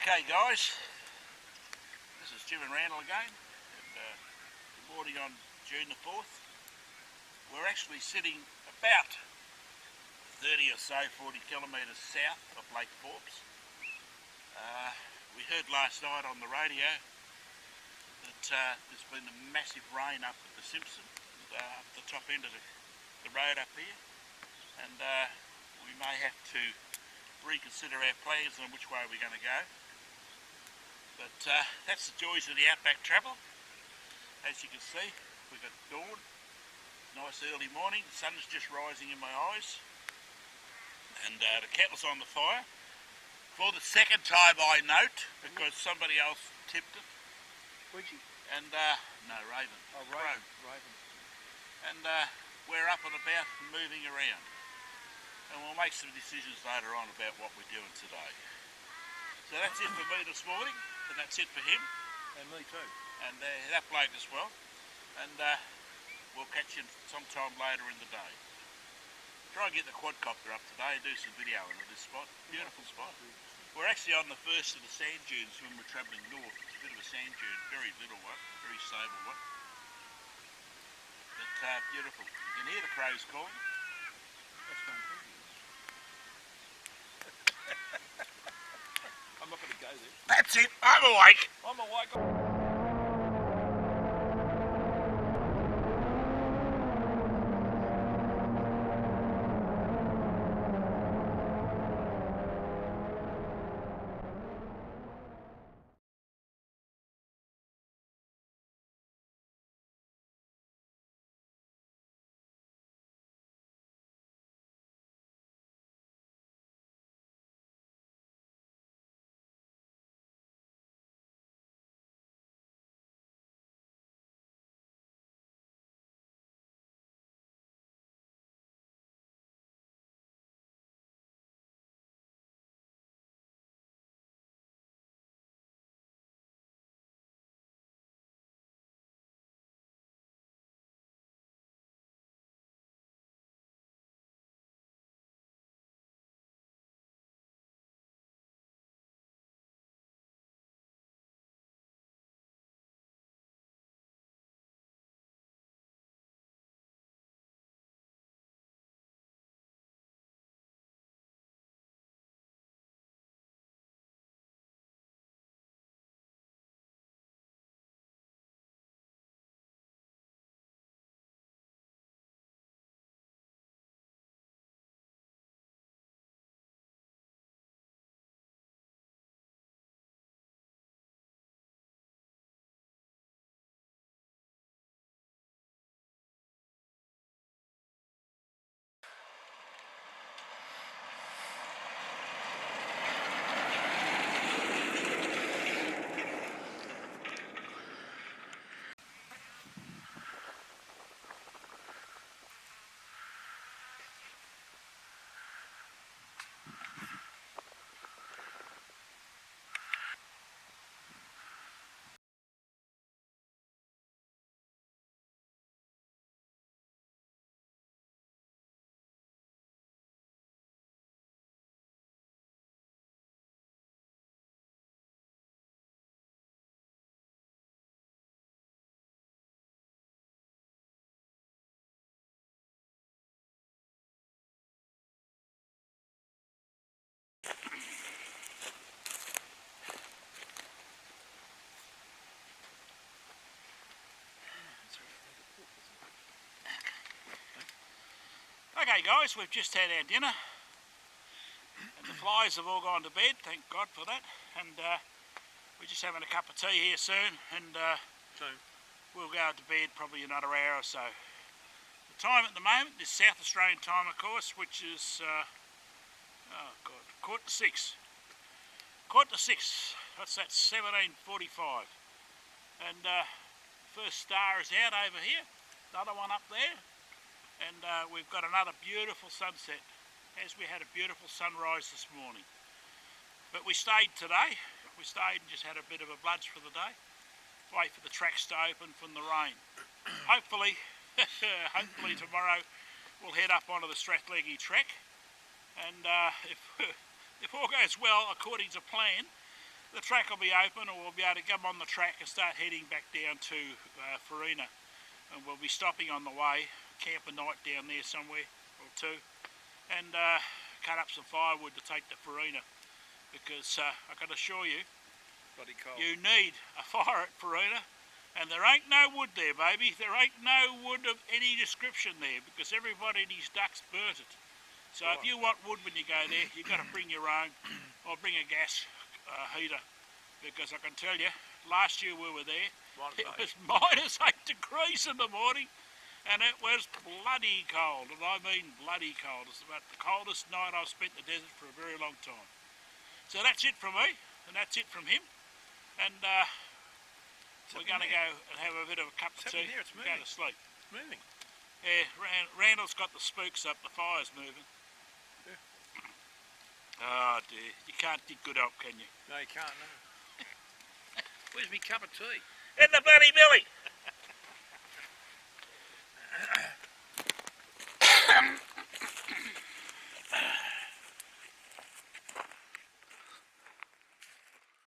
Okay guys, this is Jim and Randall again, and good morning on June the 4th. We're actually sitting about 30 or so, 40 kilometres south of Lake Frome. We heard last night on the radio that there's been a massive rain up at the Simpson, up the top end of the road up here, and we may have to reconsider our plans on which way we're going to go. But that's the joys of the outback travel. As you can see, we've got dawn, nice early morning, the sun's just rising in my eyes, and the kettle's on the fire. For the second time, I note, because somebody else tipped it. Ouija. And, no, Raven. Oh, Raven. Raven. And we're up and about and moving around. And we'll make some decisions later on about what we're doing today. So that's it for me this morning, and that's it for him. And me too. And that bloke as well. And we'll catch you sometime later in the day. Try and get the quadcopter up today and do some videoing of this spot. Beautiful spot. We're actually on the first of the sand dunes when we're travelling north. It's a bit of a sand dune, very little one, very stable one. But beautiful. You can hear the crows calling. That's fantastic. I'm not going to go there. That's it, I'm awake. I'm awake. Okay guys, we've just had our dinner and the flies have all gone to bed, thank God for that, and we're just having a cup of tea here soon, and So, we'll go to bed probably another hour or so. The time at the moment is South Australian time, of course, which is oh God, quarter to six. What's that? 17:45. And first star is out over here, another one up there. And we've got another beautiful sunset, as we had a beautiful sunrise this morning. But we stayed today. We stayed and just had a bit of a bludge for the day. Wait for the tracks to open from the rain. Hopefully tomorrow we'll head up onto the Strathleggy track. And if all goes well, according to plan, the track will be open, or we'll be able to come on the track and start heading back down to Farina. And we'll be stopping on the way, camp a night down there somewhere or two, and cut up some firewood to take to Farina, because I can assure you, Bloody cold. you need a fire at Farina, and there ain't no wood there, baby. There ain't no wood of any description there, because everybody and his ducks burnt it. So if you want wood when you go there, you've got to bring your own, or bring a gas heater, because I can tell you, last year we were there, it was -8 degrees in the morning, and it was bloody cold, and I mean bloody cold. It's about the coldest night I've spent in the desert for a very long time. So that's it from me, and that's it from him, and we're going to go and have a bit of a cup of tea and go to sleep. It's moving. Yeah, Randall's got the spooks up, the fire's moving. Yeah. Oh dear, you can't dig good help, can you? No, you can't, no. Where's me cup of tea? In the bloody belly!